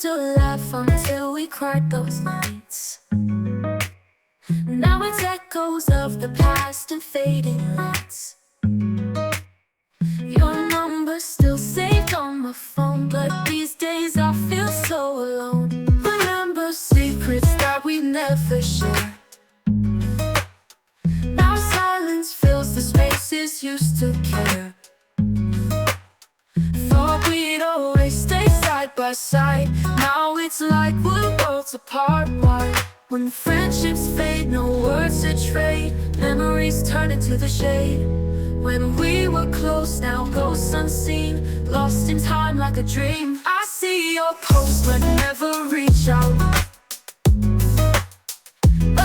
to laugh until we cried those nights. Now it's echoes of the past and fading lights. Your number's still saved on my phone, but these days I feel so alone. Remember secrets that we never shared. Now silence fills the spaces used to care. Thought we'd always stay side by side. Now it's like we're worlds apart. Why? When friendships fade, no words to trade. Memories turn into the shade. When we were close, now ghosts unseen. Lost in time like a dream. I see your post but never reach out.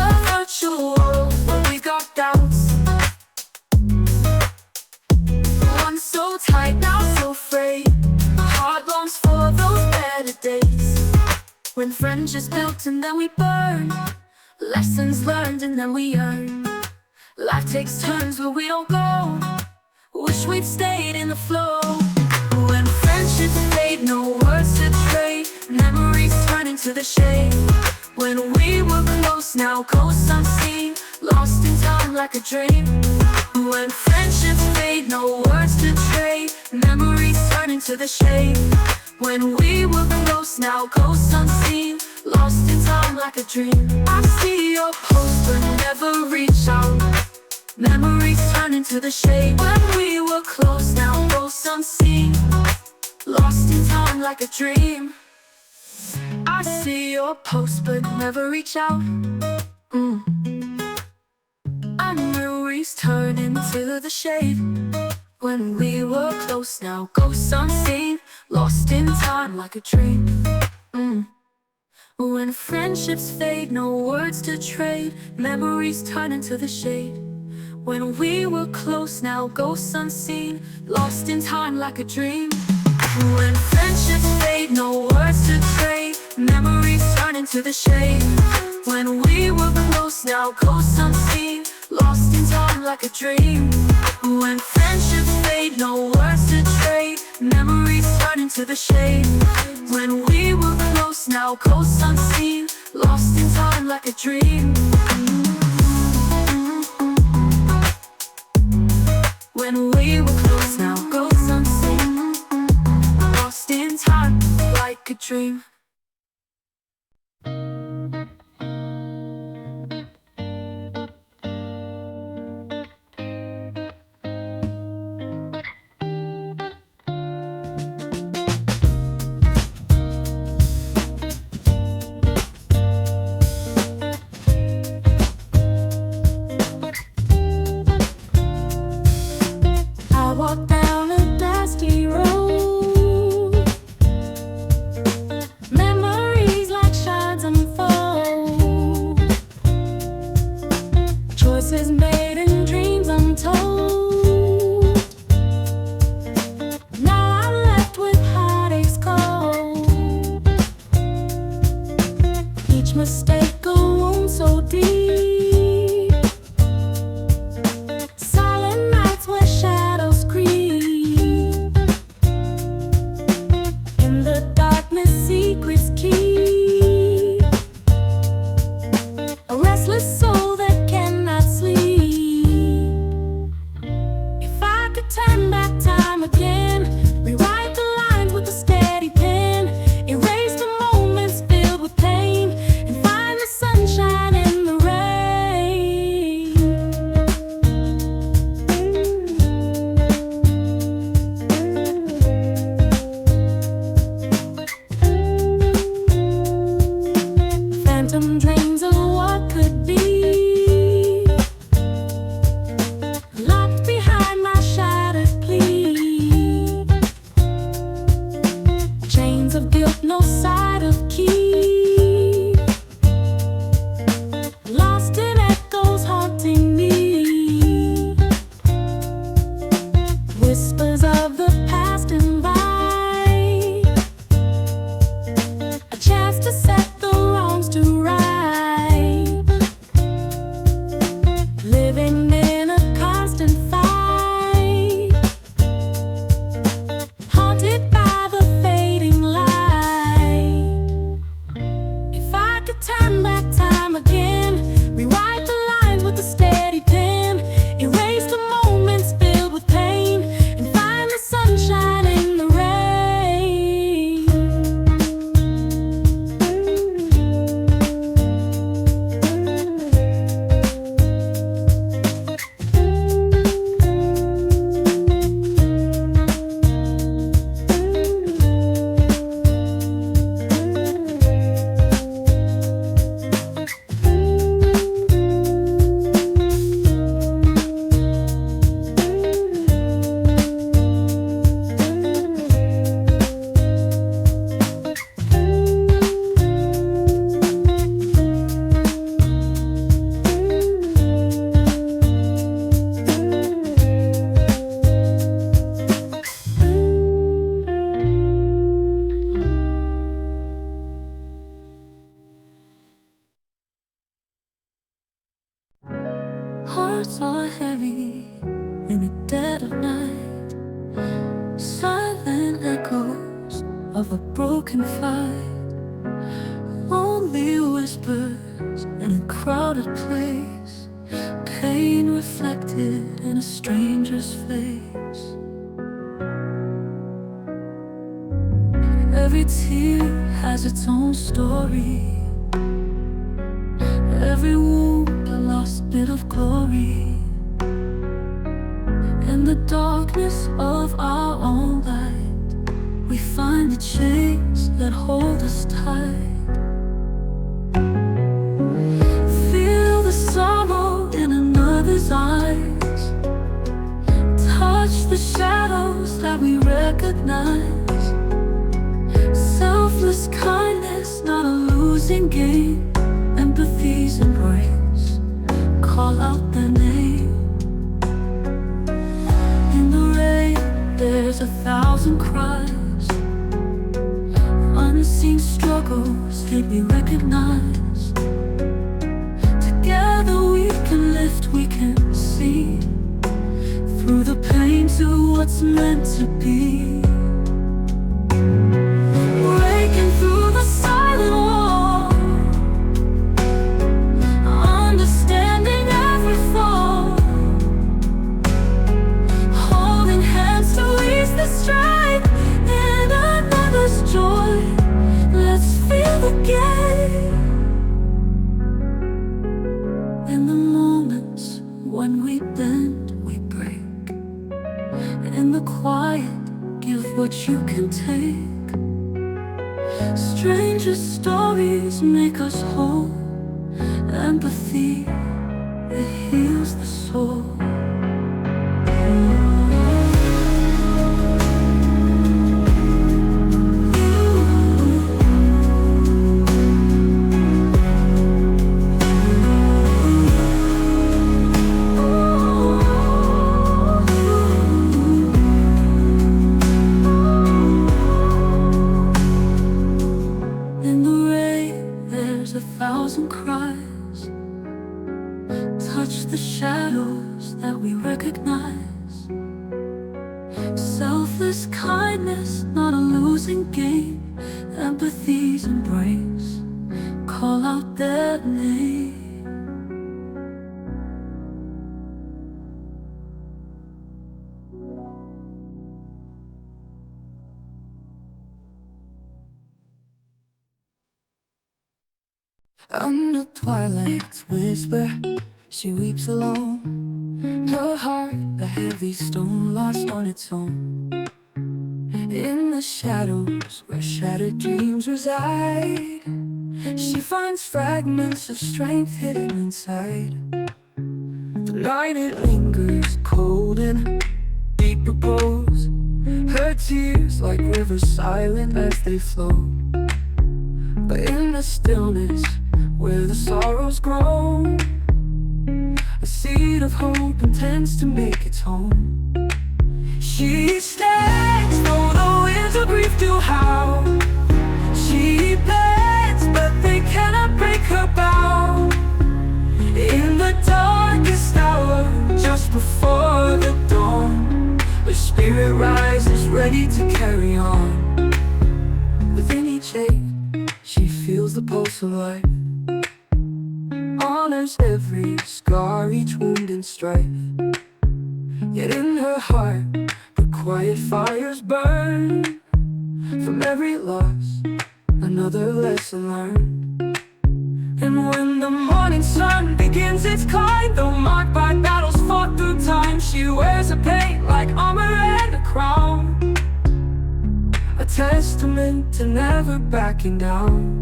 A virtual world where we got doubts. Once so tight, now so frayed. Heart longs for those better days. When friendships built and then we burn. Lessons learned and then we earn. Life takes turns where we don't go. Wish we'd stayed in the flow. When friendships fade, no words to trade. Memories turn into the shade. When we were close, now ghosts unseen. Lost in time like a dream. When friendships fade, no words to trade. Memories turn into the shade. When we were close, now ghosts unseen. Lost in time like a dream. I see your post but never reach out. Memories turn into the shade. When we were close, now ghosts unseen. Lost in time like a dream. I see your post but never reach out. Our memories turn into the shade. When we were close, now ghosts unseen. Lost in time like a dream. When friendships fade, no words to trade. Memories turn into the shade. When we were close, now ghosts unseen. Lost in time like a dream. When friendships fade, no words to trade. Memories turn into the shade. When we were close, now ghosts unseen. Lost in time like a dream. When friendships fade, no words to trade. Memories turn into the shade. When we were close, now ghosts unseen. Lost in time like a dream. When we were close, now ghosts unseen. Lost in time like a dream. I walk down a dusty road. Memories like shards unfold. Choices made and dreams untold. Now I'm left with heartaches cold. Each mistake a wound so deep. Silent nights where shadows creep. of a broken fight, only whispers in a crowded place, pain reflected in a stranger's face. Every tear has its own story, every wound a lost bit of glory. In the darkness of our own light, we find the chains that hold us tight. Feel the sorrow in another's eyes, touch the shadows that we recognize. Selfless kindness, not a losing game. Empathy's embrace, call out their name. In the rain, there's 1,000 cries, unseen struggles deeply recognized. Together we can lift, we can see, through the pain to what's meant to be. Breaking through the silent wall, understanding every fall, holding hands to ease the strife in another's joy. Let's feel the gate. In the moments when we bend, we break. In the quiet, give what you can take. Stranger stories make us whole. Empathy, it heals the soul. In the rain, there's 1,000 cries, touch the shadows that we recognize. Selfless kindness, not a losing game. Empathy's embrace, call out their name. Under twilight's whisper, she weeps alone, her heart a heavy stone lost on its own. In the shadows where shattered dreams reside, she finds fragments of strength hidden inside. The night it lingers cold in deep repose, her tears like rivers silent as they flow. But in the stillness where the sorrows grow, a seed of hope intends to make its home. She stands though the winds of grief do howl. She bends but they cannot break her bow. In the darkest hour, just before the dawn, the spirit rises ready to carry on. Within each ache, she feels the pulse of life, honors every scar, each wound and strife. Yet in her heart, the quiet fires burn. From every loss, another lesson learned. And when the morning sun begins its climb, though marked by battles fought through time, she wears a paint like armor and a crown, a testament to never backing down.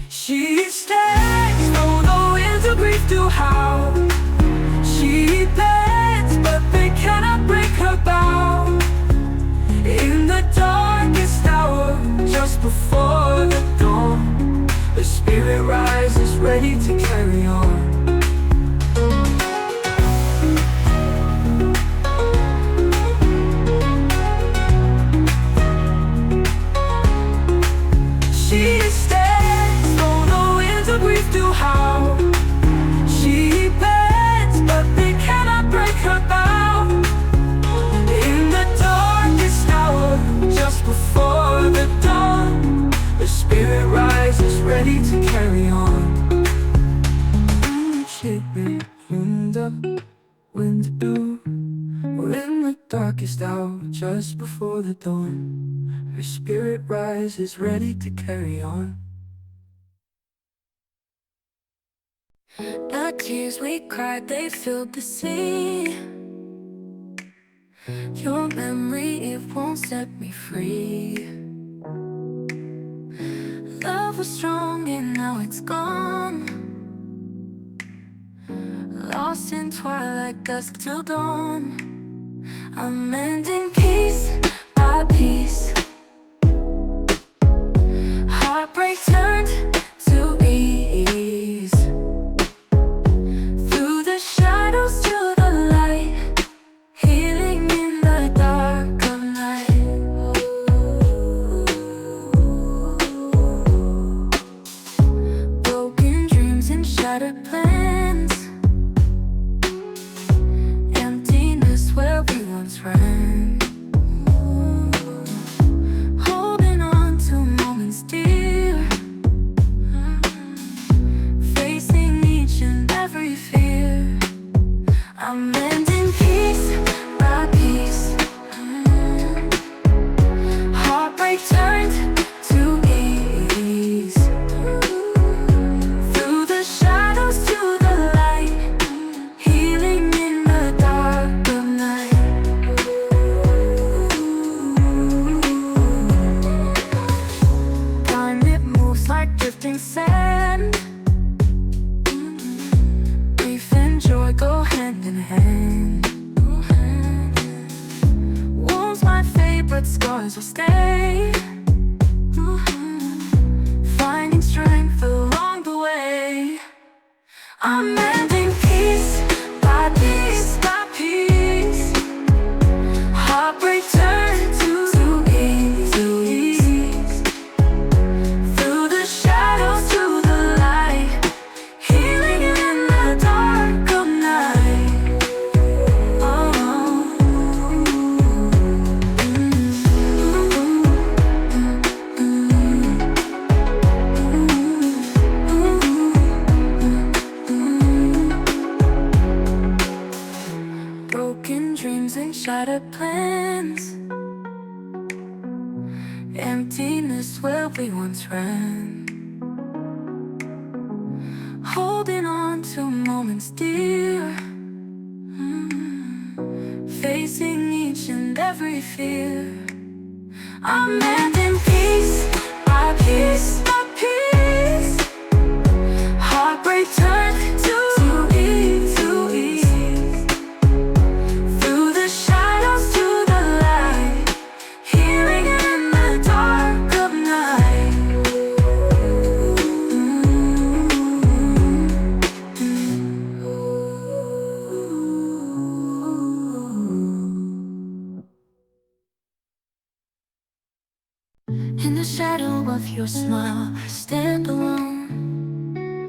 She stands though the winds of grief do howl. She bends but they cannot break her bow. In the darkest hour, just before the dawn, the spirit rises ready to carry on. She stands though the winds of grief do howl. She bends but they cannot break her bow. ready to carry on. Shaping in the wind dew, or in the darkest hour, just before the dawn, her spirit rises, ready to carry on. The tears we cried, they filled the sea. Your memory, it won't set me free. Love was strong and now it's gone, lost in twilight, dusk till dawn. I'm mending piece by piece. Heartbreak turned to ease. Through the shadows to the light, healing in the dark of night. Broken dreams and shattered plans, emptiness where we once ran. Holding on to moments dear, facing each and every fear. I'm mending piece by piece. Heartbreak turned to ease. Through the shadows to the light, healing in the dark of night. Time, it moves like drifting sand. Grief and joy go hand in hand. Wounds, my favorite scars will stay. Finding strength along the way. I'm mending piece by piece by piece. Heartbreak turned to ease. Through the shadows to the light, healing in the dark of night. Broken dreams and shattered plans, emptiness where we once ran. Holding on to moments dear, facing each and every fear. I'm mending piece by piece by piece. Heartbreak turned to ease. Through the shadows to the light, healing in the dark of night. In the shadow of your smile, I stand alone.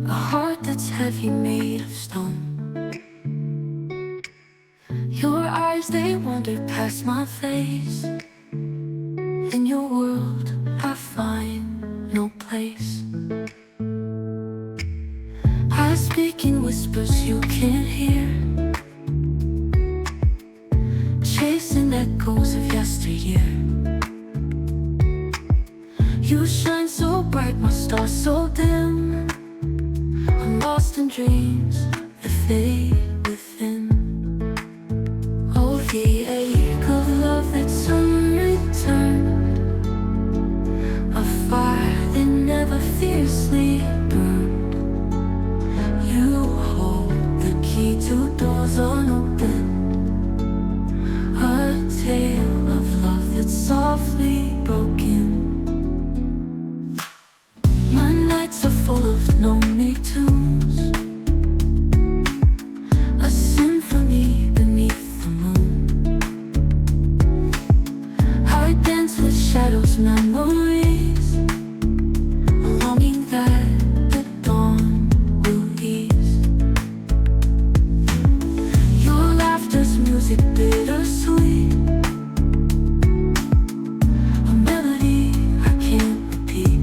A heart that's heavy, made of stone. Your eyes, they wander past my face. In your world, I find no place. I speak in whispers you can't hear, chasing echoes of yesteryear. You shine so bright, my stars so dim. I'm lost in dreams that fade within. Oh, the ache of love that's unreturned, a fire that never fiercely burned. You hold the key to doors unopened, a tale of love that's softly broken. My nights are full of lonely tunes, a symphony beneath the moon. I dance with shadows, memories, a longing that the dawn will ease. Your laughter's music bittersweet, a melody I can't repeat.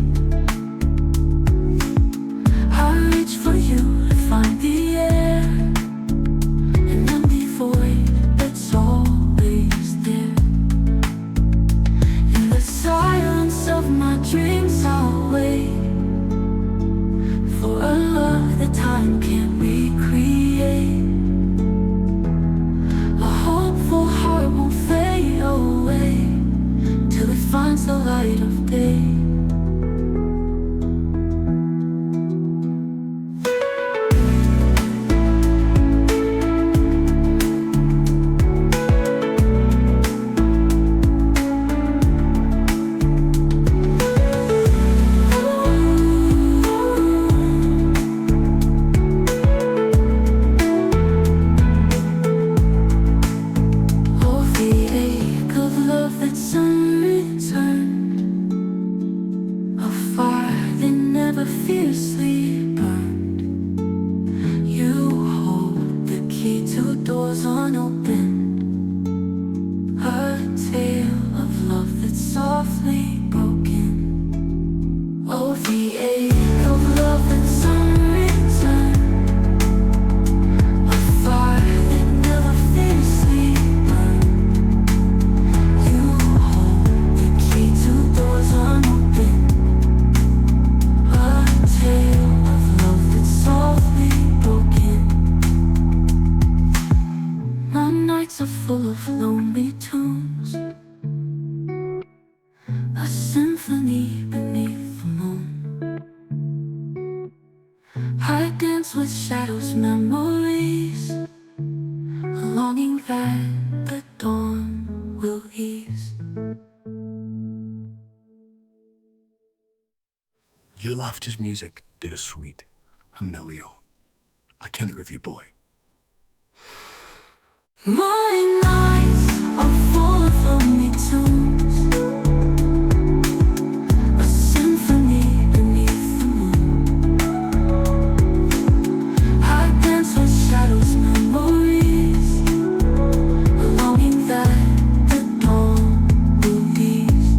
Your laughter's music, bittersweet, Emilio. I can't with you, boy. My nights are full of lonely tunes, a symphony beneath the moon. I dance on shadows, memories, a longing that the dawn will ease.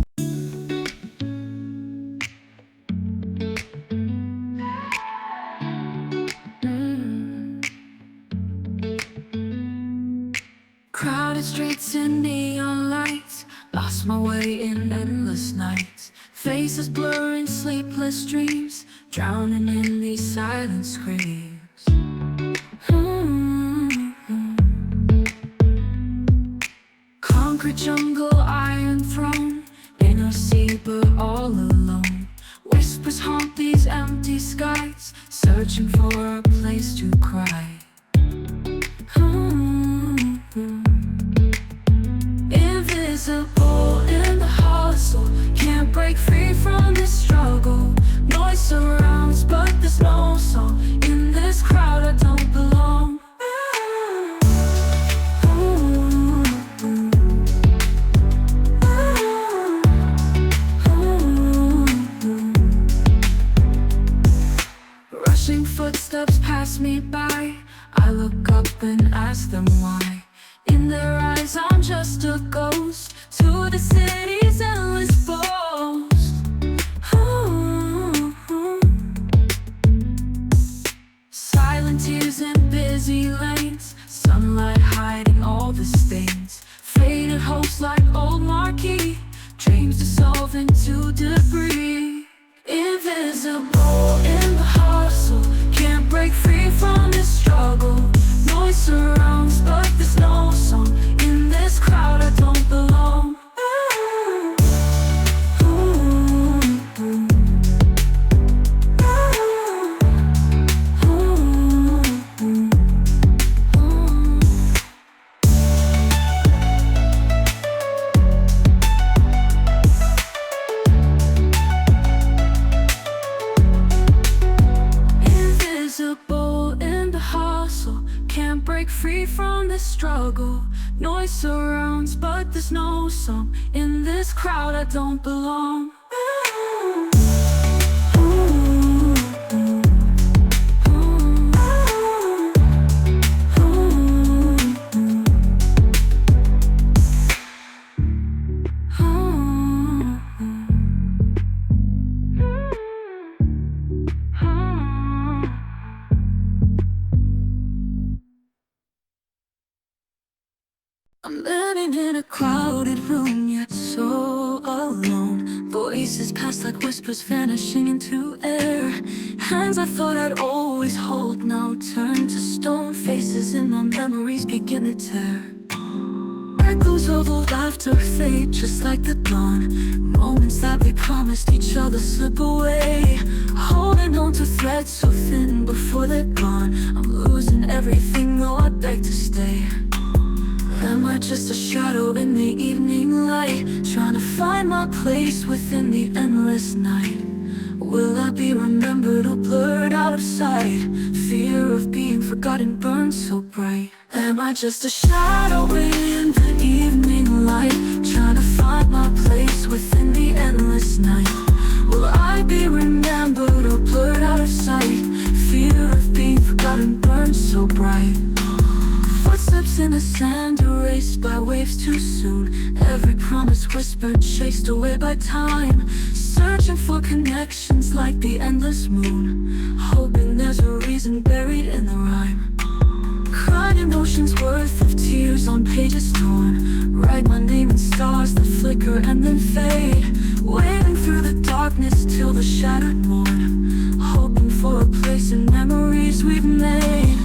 Crowded streets in neon lights, lost my way in endless nights. Faces blurring sleepless dreams, drowning in these silent screams. Concrete jungle, iron throne, inner sea but all alone. Whispers haunt these empty skies, searching for a place to cry. Invisible in the hustle, can't break free from this struggle. Noise surrounds, but there's no song. In this crowd I don't belong. Rushing footsteps pass me by, I look up and ask them why. In their eyes I'm just a ghost to the city's endless boast. Silent tears in busy lanes, sunlight hiding all the stains. Faded hopes like old marquee, dreams dissolve into debris. Invisible in the hustle, can't break free from this struggle. Noise surrounds, but there's no song. In this crowd I don't belong. Invisible in the hustle, can't break free from this struggle. Noise surrounds, but there's no song. In this crowd I don't belong. I'm living in a crowded room, yet so alone. Voices pass like whispers vanishing into air. Hands I thought I'd always hold now turn to stone. Faces in my memories begin to tear. Echoes of old laughter fade just like the dawn. Moments that we promised each other slip away. Holding on to threads so thin before they're gone. I'm losing everything though I beg to stay. Am I just a shadow in the evening light, trying to find my place within the endless night? Will I be remembered or blurred out of sight? Fear of being forgotten burns so bright. Am I just a shadow in the evening light, trying to find my place within the endless night? Will I be remembered or blurred out of sight? Fear of being forgotten burns so bright. Footsteps in the sand erased by waves too soon. Every promise whispered, chased away by time. Searching for connections like the endless moon, hoping there's a reason buried in the rhyme. Cried an ocean's worth of tears on pages torn. Write my name in stars that flicker and then fade. Waiting through the darkness till the shattered morn, hoping for a place in memories we've made.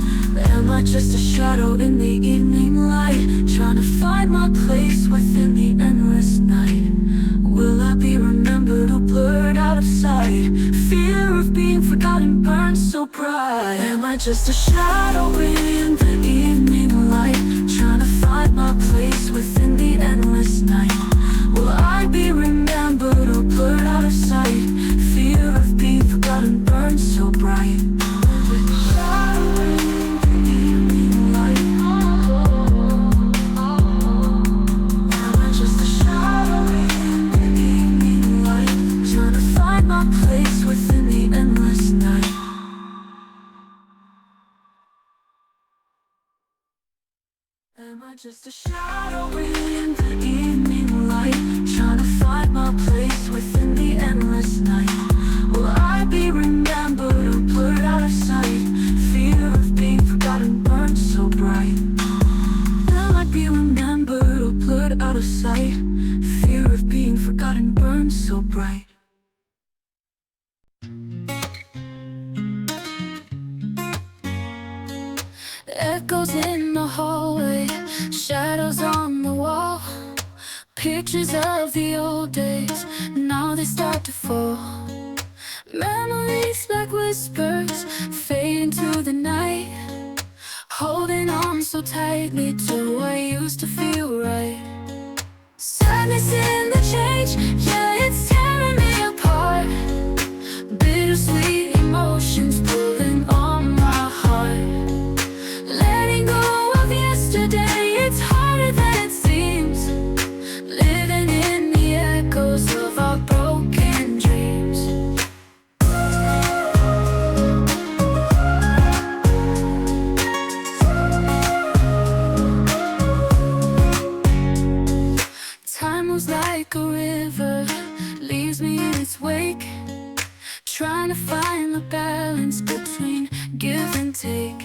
Am I just a shadow in the evening light, trying to find my place within the endless night? Will I be remembered or blurred out of sight? Fear of being forgotten burns so bright. Am I just a shadow in the evening light, trying to find my place within the endless night? Will I be remembered or blurred out of sight? Fear of being forgotten just a shadow in the evening light, trying to find my place within the endless night. Will I be remembered or blurred out of sight? Fear of being forgotten burns so bright. Will I be remembered or blurred out of sight? Fear of being forgotten burns so bright. Echoes in the hallway, shadows on the wall, pictures of the old days, now they start to fall. Memories like whispers fade into the night, holding on so tightly to what used to feel right. Sadness in the change, yeah, it's tearing me apart. Bittersweet emotions pulling on my heart. Letting go of yesterday, it's harder than it seems. Living in the echoes of our broken dreams. Time moves like a river, leaves me in its wake, trying to find the balance between give and take.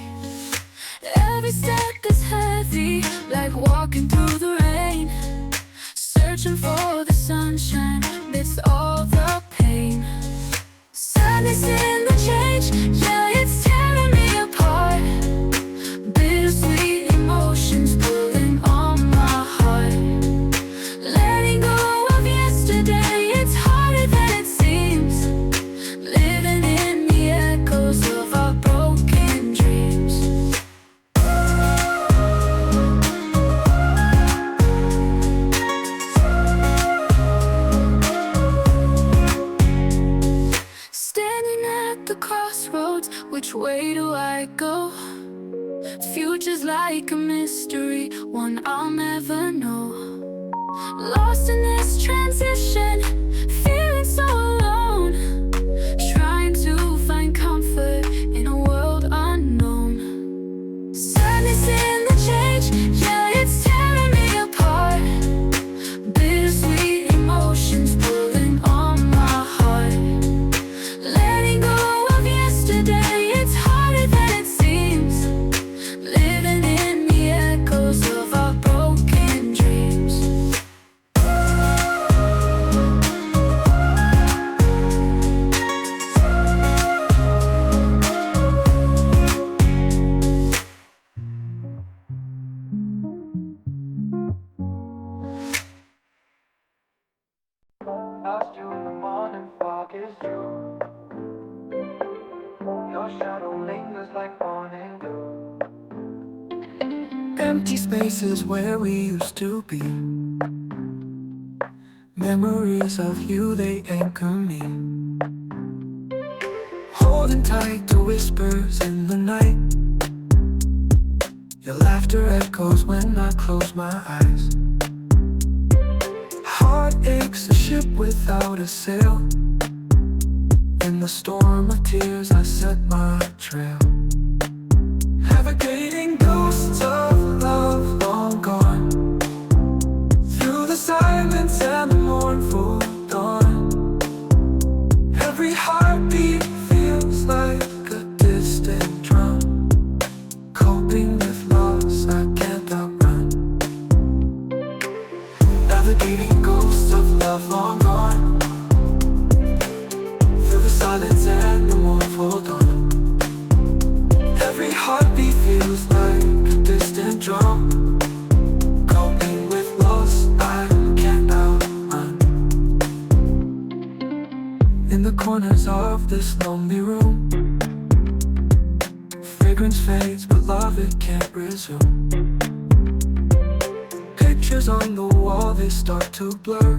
Every step is heavy, like walking through the rain, searching for the sunshine amidst all the pain. Sadness in the change, yeah, it's tearing me apart. Bittersweet emotions pulling on my heart. Letting go of yesterday, it's harder than it seems. Living in the echoes of our broken dreams. Standing at the crossroads, which way do I go? Future's like a mystery, one I'll never know. Lost in this transition, feeling so alone, trying to find comfort in a world unknown. Sadness in the change, yeah, it's tearing me apart. Bittersweet emotions pulling on my heart. Letting go of yesterday, it's harder than it seems. Living in the echoes of our broken dreams. Lost you in the morning fog is you. Your shadow lingers like morning dew. Empty spaces where we used to be. Memories of you, they anchor me. Holding tight to whispers in the night. Your laughter echoes when I close my eyes. Heart aches, a ship without a sail. In the storm of tears I set my trail, navigating ghosts of love long gone, through the silence and the mournful dawn. Every heartbeat feels like a distant drum, coping with loss I can't outrun. Navigating ghosts of love long gone, through the silence and the mournful dawn. Every heartbeat feels like a distant drum, coping with loss I can't outrun. In the corners of this lonely room, fragrance fades but love it can't resume. Pictures on the wall, they start to blur,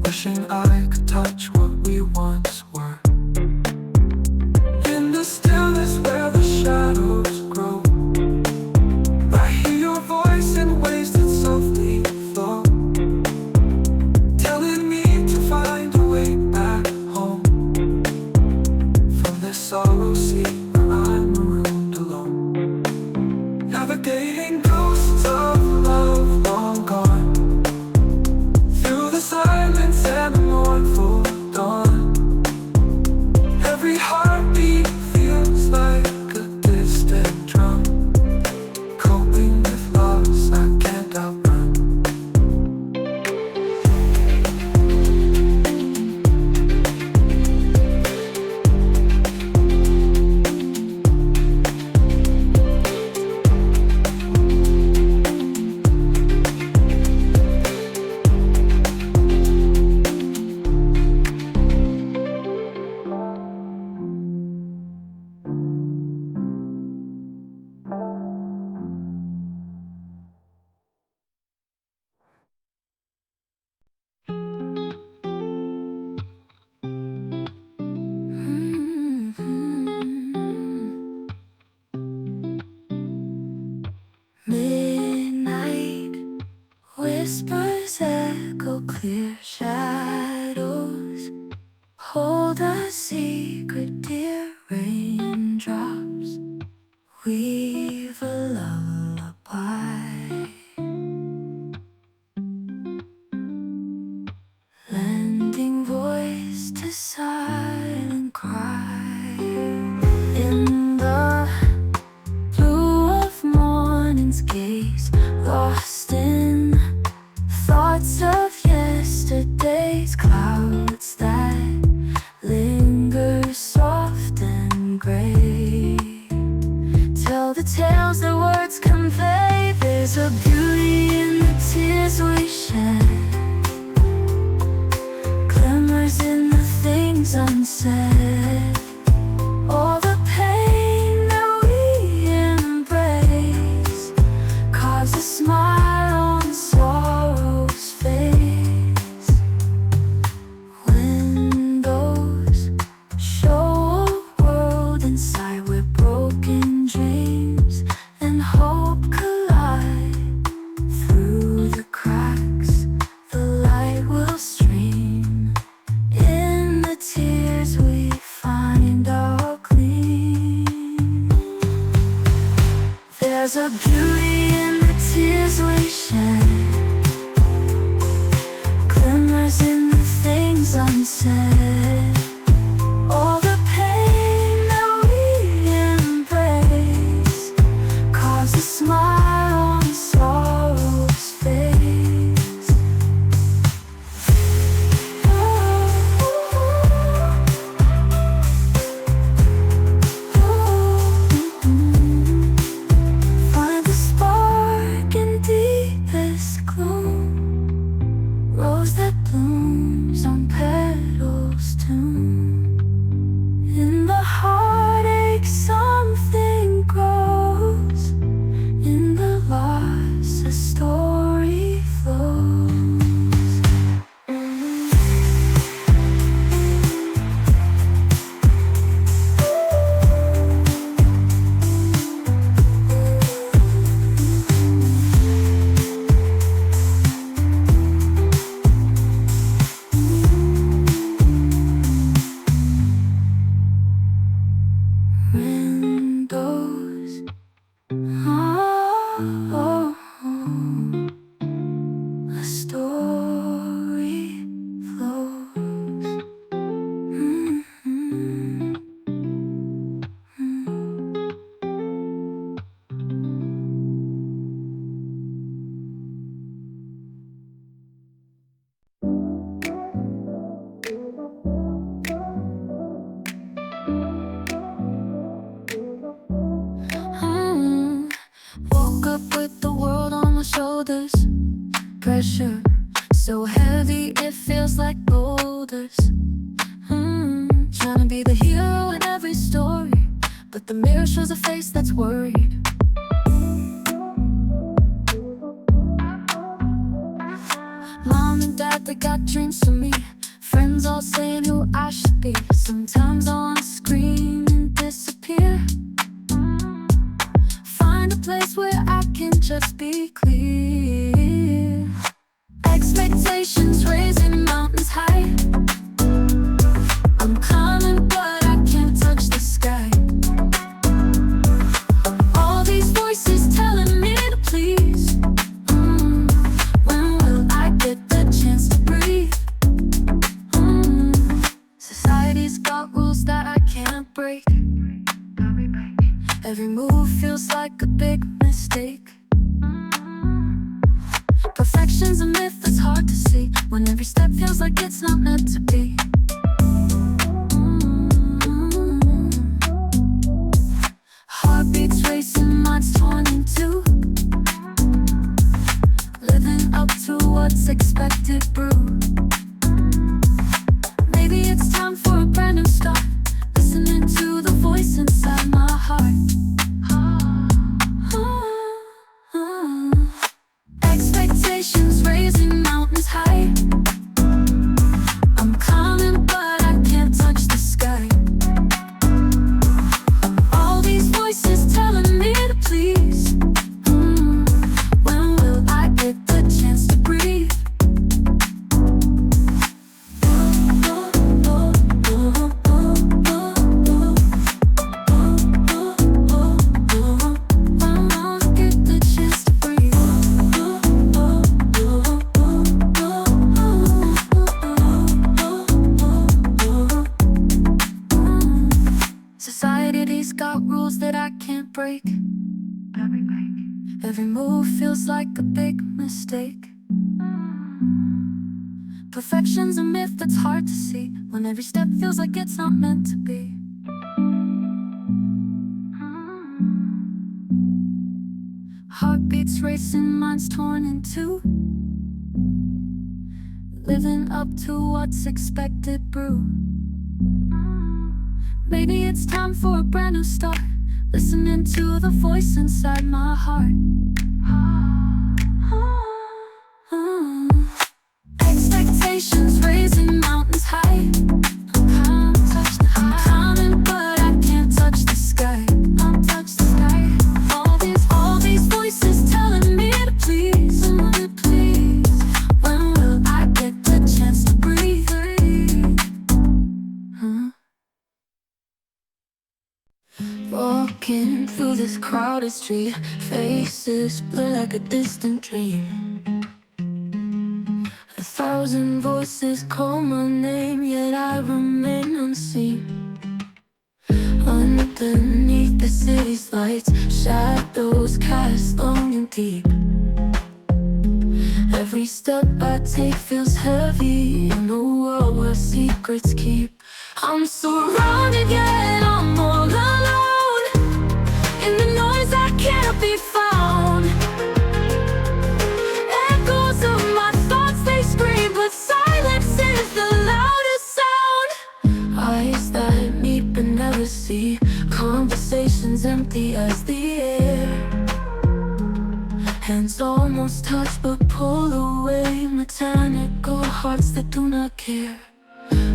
wishing I could touch what we once were. In the stillness where the shadows grow, I hear your voice in ways that softly flow, telling me to find a way back home from this sorrow sea where I'm marooned alone. Navigating ghosts whispers echo clear, shadows hold a secret, dear. Raindrops weave a lullaby, lending voice to silent cry. In the blue of morning's gaze, lost in thoughts of yesterday's clouds that linger soft and gray. Tell the tales that words convey. There's a beauty in the tears we shed, glimmers in the things unsaid. All the pain that we embrace carves a smile on sorrow's face. Windows show a world inside where broken dreams and hope collide. Through the cracks, the light will stream. In the tears we find our gleam. There's a beauty in the tears we shed, glimmers in the things unsaid. All the pain that we embrace carves a smile on sorrow's face. Find the spark in deepest gloom, rose that blooms on petals tuned. In the heartache something grows, in the loss a story flows. Windows, oh, a story flows. Woke up with the world on my shoulders, pressure so heavy it feels like boulders. Trying to be the hero in every story, but the mirror shows a face that's worried. Mom and dad, they got dreams for me, friends all saying who I should be. Sometimes I wanna scream and disappear, find a place where I can just be clear. Expectations raising mountains high, I'm climbing but I can't touch the sky. All these voices telling me to please, when will I get the chance to breathe? Society's got rules that I can't break, every move feels like a big mistake. Perfection's a myth that's hard to see, when every step feels like it's not meant to be. Heartbeats racing, minds torn in two, living up to what's expected, brew. Maybe it's time for a brand new start, listening to the voice inside my heart. Expectations raising mountains high, I'm climbing but I can't touch the sky. All these voices telling me to please, when will I get the chance to break. Every move feels like a big mistake. Perfection's a myth that's hard to see when every step feels like it's not meant to be. Heartbeats racing, minds torn in two, living up to what's expected brew. Maybe it's time for a brand new start, listening to the voice inside my heart. Expectations raising mountains high. I'm climbing, but I can't touch the sky. I'll touch the sky. All these voices telling me to please, please. When will I get the chance to breathe? Walking through this crowded street, faces blur like a distant dream. 1,000 voices call my name, yet I remain unseen. Underneath the city's lights, shadows cast long and deep. Every step I take feels heavy in a world where secrets keep. I'm surrounded yet I'm all alone. In the noise I can't be found. Echoes of my thoughts, they scream, but silence is the loudest sound. Eyes that meet but never see, conversations empty as the air. Hands almost touch but pull away, mechanical hearts that do not care.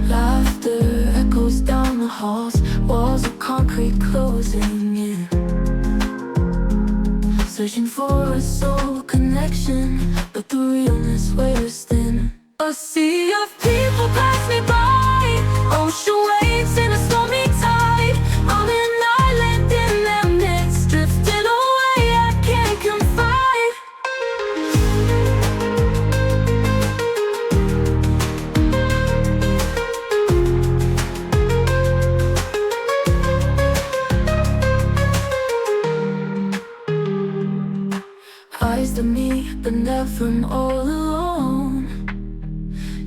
Laughter echoes down the halls, walls of concrete closing in. Searching for a soul connection, but the realness wears thin. A sea of people pass me by, ocean waves in a stormy tide. I'm an island in their midst, drifting away, I can't confide. Eyes to me, but never I'm all alone.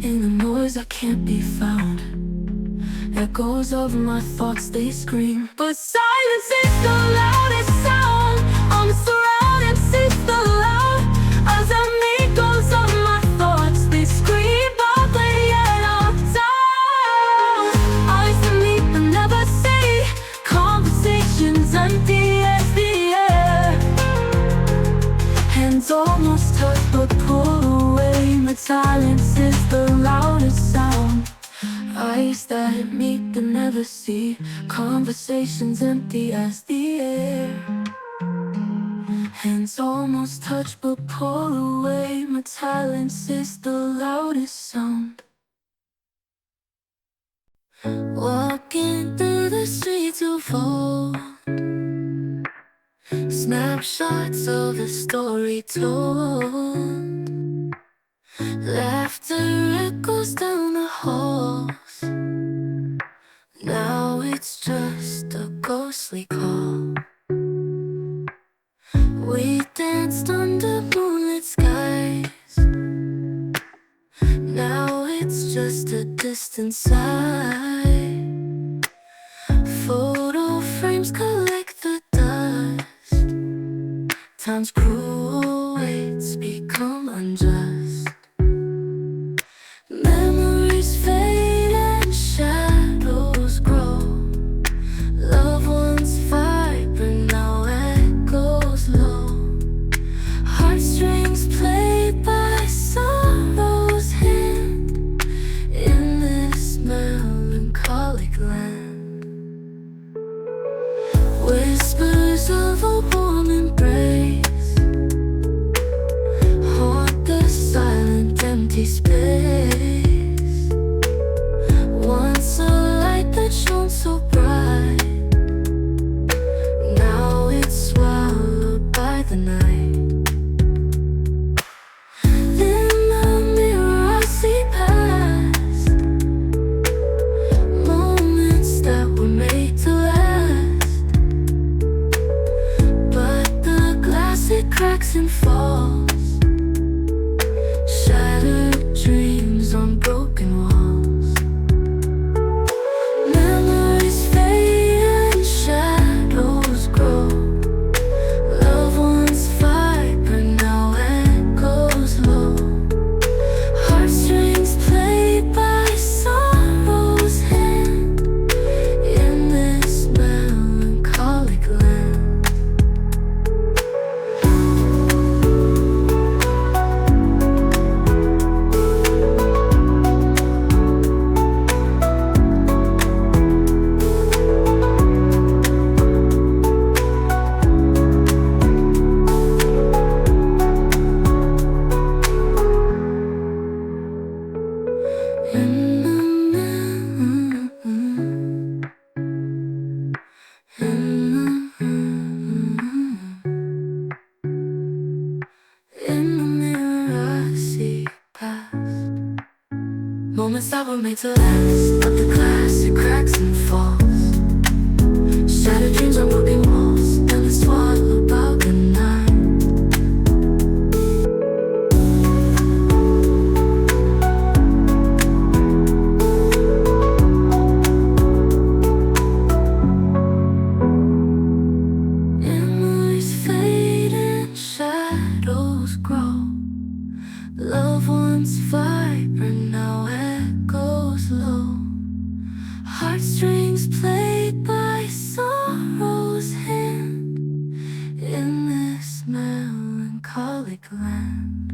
In the noise I can't be found. Echoes of my thoughts, they scream, but silence is the loudest sound. I'm surrounded, it's the loud as amigos of my thoughts, they scream, but yet I'm down. Eyes to me, but never see, conversations empty as the air. Hands almost touch but pull away, but silence is the loudest sound. Eyes that meet but never see, conversations empty as the air. Hands almost touch but pull away, but silence is the loudest sound. Walking through the streets of old, snapshots of the story told. Laughter echoes down the halls. Now it's just a ghostly call. We danced under moonlit skies. Now it's just a distant sigh. Photo frames collect the dust. Time's cruel weights become unjust. Memories fade and shadows grow. Loved ones vibrant, now echoes low. Heartstrings played by sorrow's hand in this melancholic land. Whispers of a warm embrace, Moments that were made to last, but the glass, it cracks and falls. Shattered dreams on broken walls, endless swallow about the night. Memories fade and shadows grow. Love once vibrant, now echoes low. Heartstrings played by sorrow's hand in this melancholic land.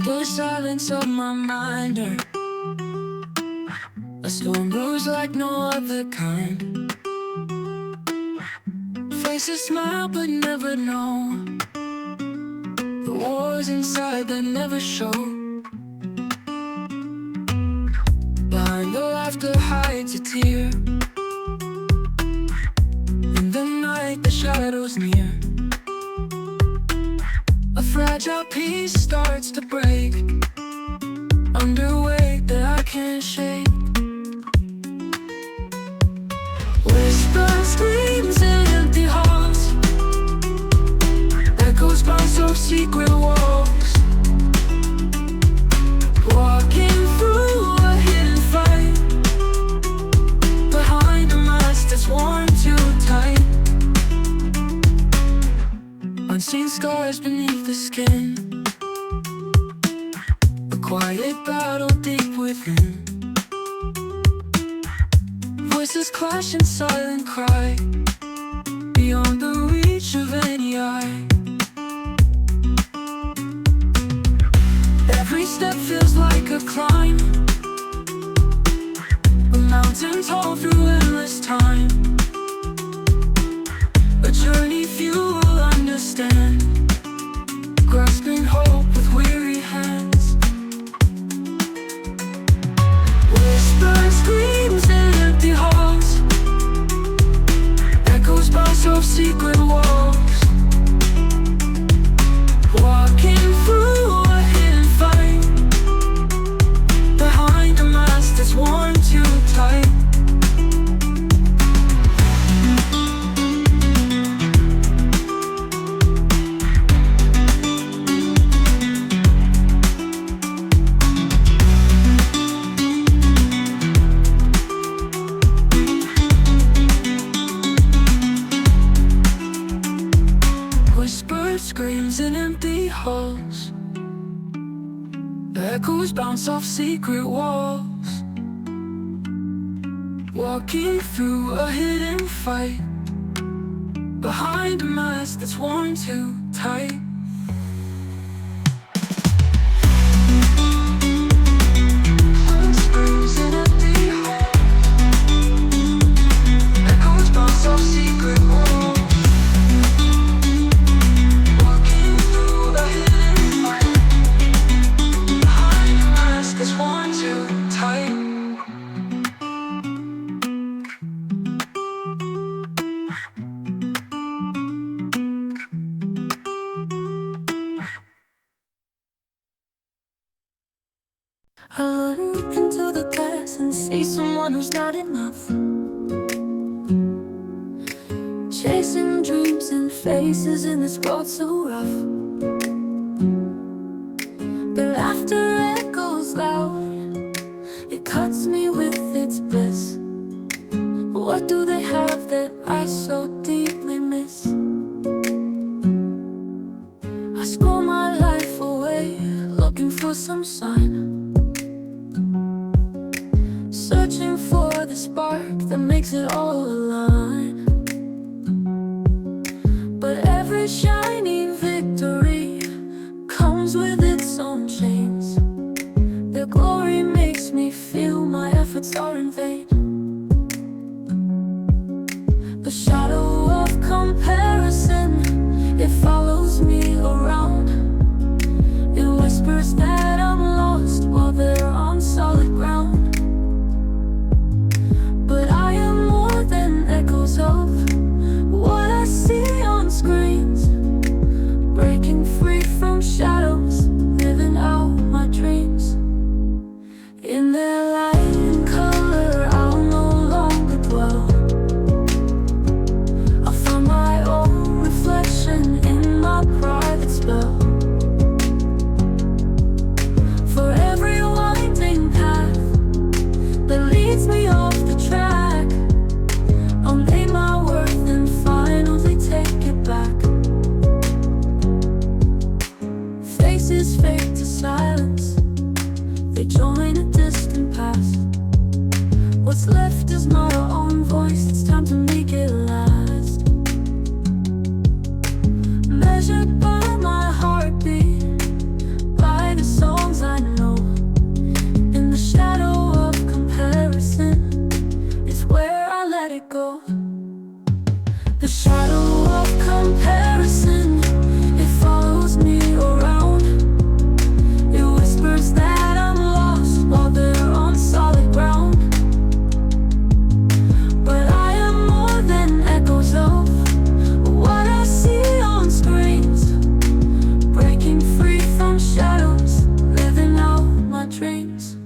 The silence of my mind, a storm brews like no other kind. Faces smile but never know the wars inside that never show. Behind the laughter hides a tear. In the night the shadows near. A fragile piece starts to break under weight that I can't shake. Whispers, screams in empty halls, echoes bounce off secret walls. Walking through a hidden fight, behind a mask that's worn too tight. Unseen scars beneath the skin, a quiet battle deep within. Voices clash in silent cry, beyond the reach of any eye. Every step feels like a climb, a mountain tall through endless time. A journey few will understand, grasping hope with weary hands. Whispers, screams in empty halls, echoes bounce off secret walls. Walking through a hidden fight, behind a mask that's worn too tight. Screams in empty halls, echoes bounce off secret walls. Walking through a hidden fight, behind a mask that's worn too tight. Screams in empty halls, echoes bounce off secret walls. I look into the glass and see someone who's not enough, chasing dreams and faces in this world so rough. Their laughter echoes loud, it cuts me with its bliss. What do they have that I so deeply miss? I scroll my life away, looking for some sign, searching for the spark that makes it all align. But every shiny victory comes with its own chains. Their glory makes me feel my efforts are in vain. The shadow of comparison, it follows me around. It whispers that I'm lost while they're on solid ground. join a distant past. What's left is not our own voice, it's time to make it last. Measured by my heartbeat, by the songs I know. In the shadow of comparison, it's where I let it go. The shadow of comparison, it follows me around. It whispers that I'm lost while they're on solid ground. But I am more than echoes of what I see on screens. Breaking free from shadows, living out my dreams.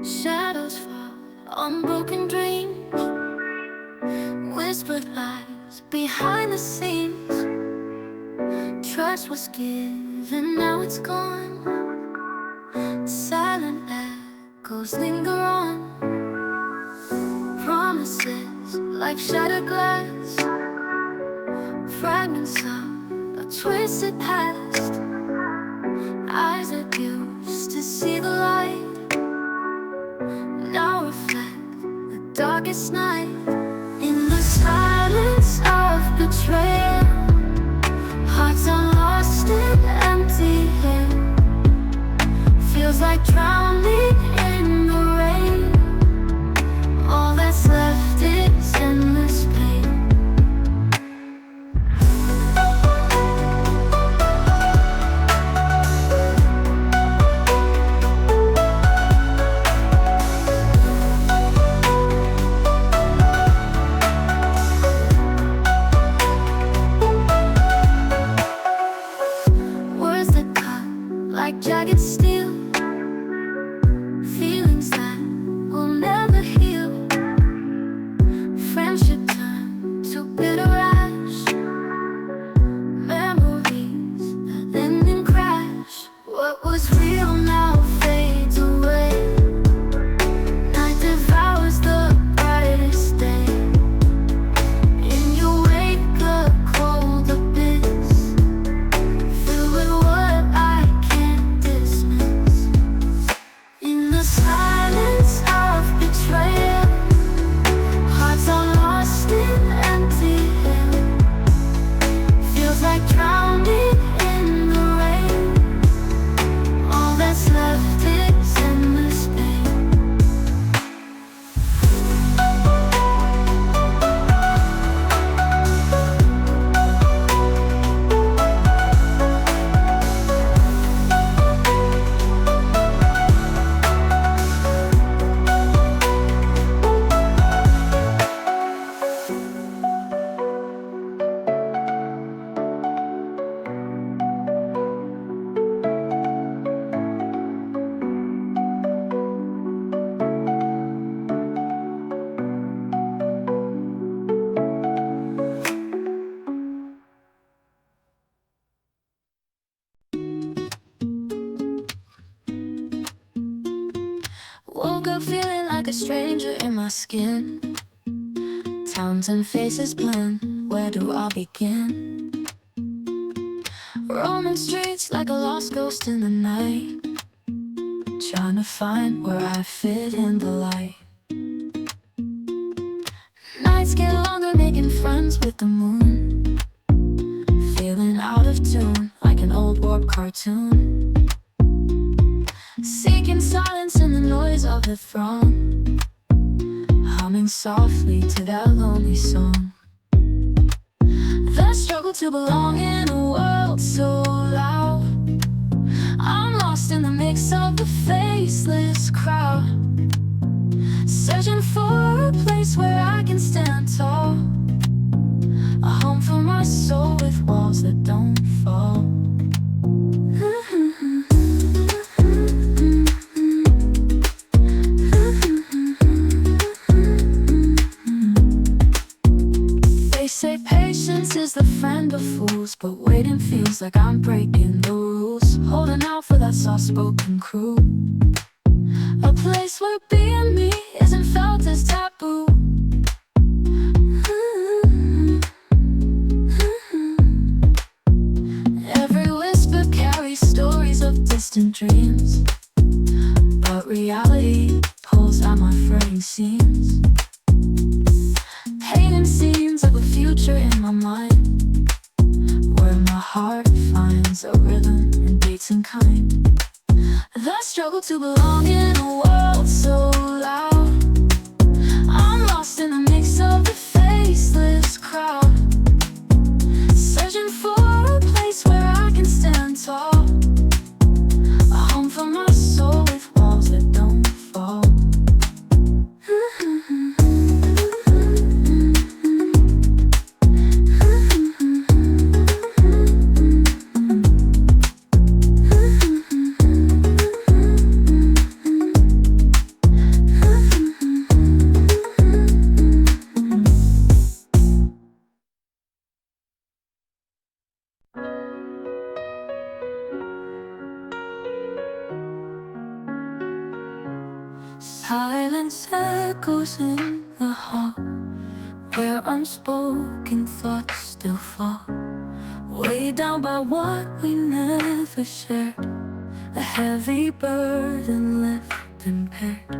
Shadows fall on broken dreams, whispered lies behind the scenes. Trust was given, now it's gone. Silent echoes linger on. Promises like shattered glass, fragments of a twisted past. Eyes that used to see the light now reflect the darkest night. In the silence of betrayal, hearts are lost in empty air. Feels like drowning in the rain. All that's left is endless pain. Like jagged steel, feelings that will never heal. Friendship turned to bitter ash, memories that end in crash. What was real now fades away. Night devours the brightest day. In your wake, the cold abyss, filled with what I can't dismiss. In the silence of betrayal, hearts are lost in empty air. Feels like drowning in the rain. All that's left is endless pain. Woke up feeling like a stranger in my skin. Towns and faces blend, where do I begin? Roaming streets like a lost ghost in the night, trying to find where I fit in the light. Nights get longer, making friends with the moon. Feeling out of tune, like an old warped cartoon. Seeking silence in the noise of the throng, humming softly to that lonely song. The struggle to belong in a world so loud. I'm lost in the mix of the faceless crowd, searching for a place where I can stand friend of fools, but waiting feels like I'm breaking the rules. Holding out for that soft-spoken crew, a place where being me isn't felt as taboo. Every whisper carries stories of distant dreams, but reality pulls at my fraying seams, painting scenes of a future in my mind, where my heart finds a rhythm and beats in kind. The struggle to belong in a world so loud, I'm lost in the mix of the faceless crowd, searching for a place where I can stand tall, a home for my soul with walls that don't fall. Silence echoes in the hall, where unspoken thoughts still fall, weighed down by what we never shared, a heavy burden left impaired.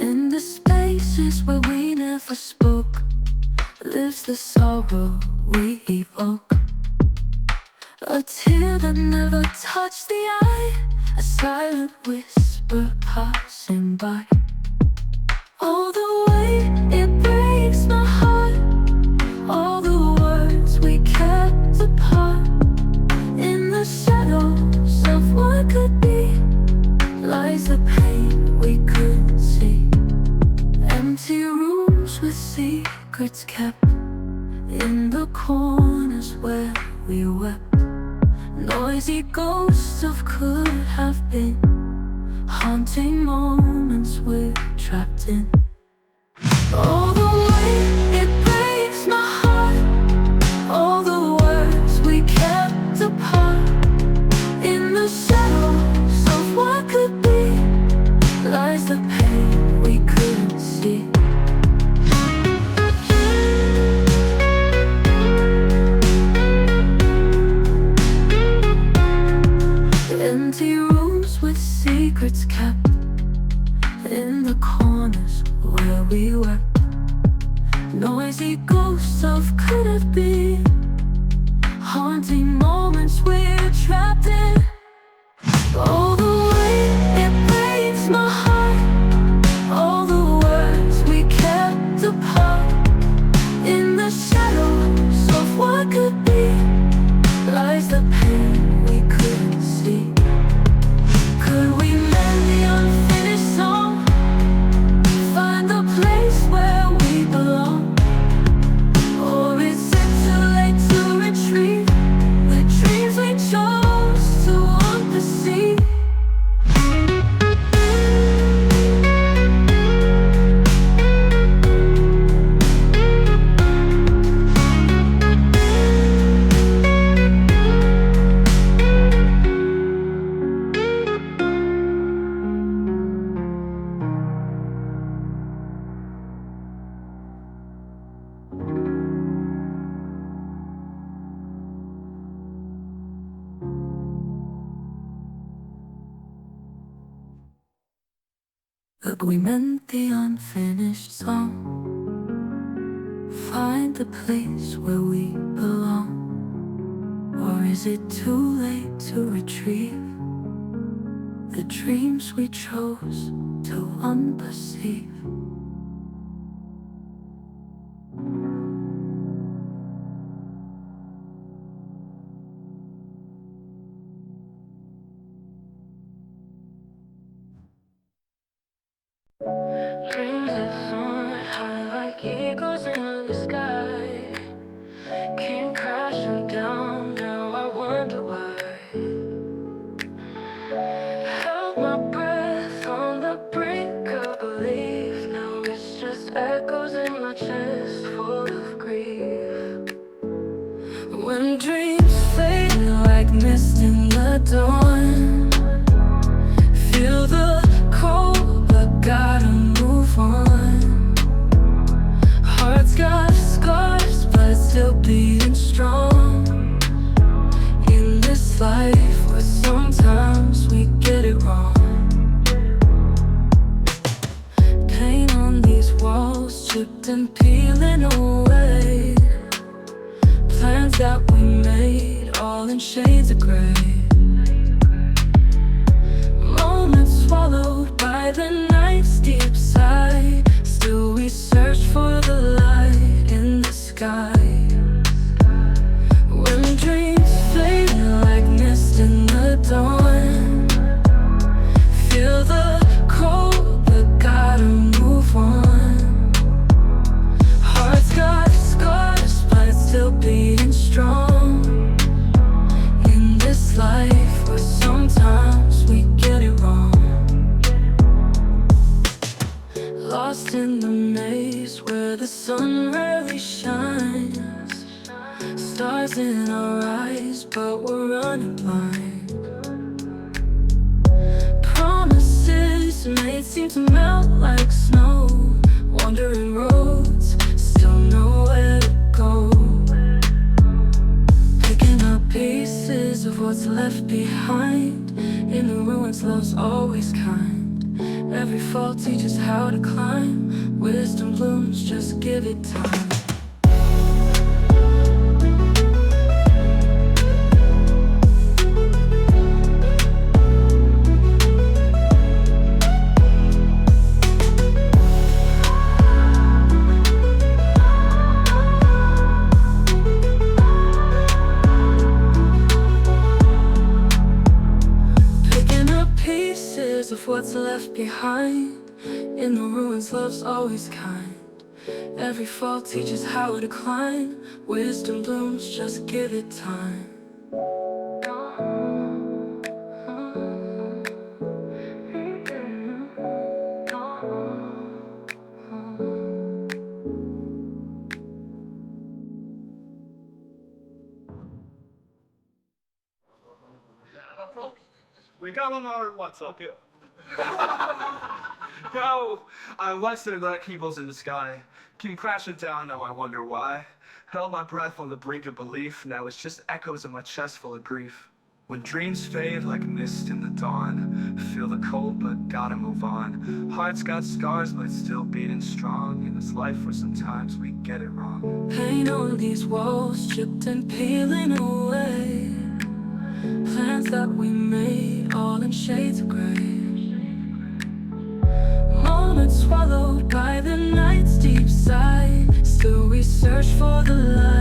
In the spaces where we never spoke, lives the sorrow we evoke, a tear that never touched the eye, a silent whisper passing by. All the way it breaks my heart, all the words we kept apart, in the shadows of what could be, lies the pain we couldn't see. Empty rooms with secrets kept, in the corners where we wept, noisy ghosts of could have been, haunting moments we're trapped in. All the way it breaks my heart, all the words we kept apart, in the shadows of what could be, lies the pain we couldn't see. Empty rooms with secrets kept, in the corners where we were, noisy ghosts of could have been, haunting moments we're trapped in. All the way it breaks my heart, all the words we kept apart, in the shadows of what could be, lies the pain we couldn't see. Could we mend the unfinished song, find the place where we belong? Or is it too late to retrieve the dreams we chose to undeceive? Could we mend the unfinished song, find the place where we belong? Or is it too late to retrieve the dreams we chose to unperceive? Dreams that soar high like eagles in the sky, came crashing down, now I wonder why. Held my breath on seem to melt like snow. Wandering roads, still nowhere to go. Picking up pieces of what's left behind. In the ruins, love's always kind. Every fall teaches how to climb. Wisdom blooms, just give it time. Of what's left behind. In the ruins, love's always kind. Every fall teaches how to climb. Wisdom blooms, just give it time. We got one more. What's up here? No, I once there like evils in the sky. Came crashing down, now I wonder why. Held my breath on the brink of belief, now it's just echoes in my chest full of grief. When dreams fade like mist in the dawn, feel the cold but gotta move on. Heart's got scars but still beating strong. In this life where sometimes we get it wrong. Paint on these walls, chipped and peeling away. Plans that we made, all in shades of gray. Moments swallowed by the night's deep sigh. Still we search for the light.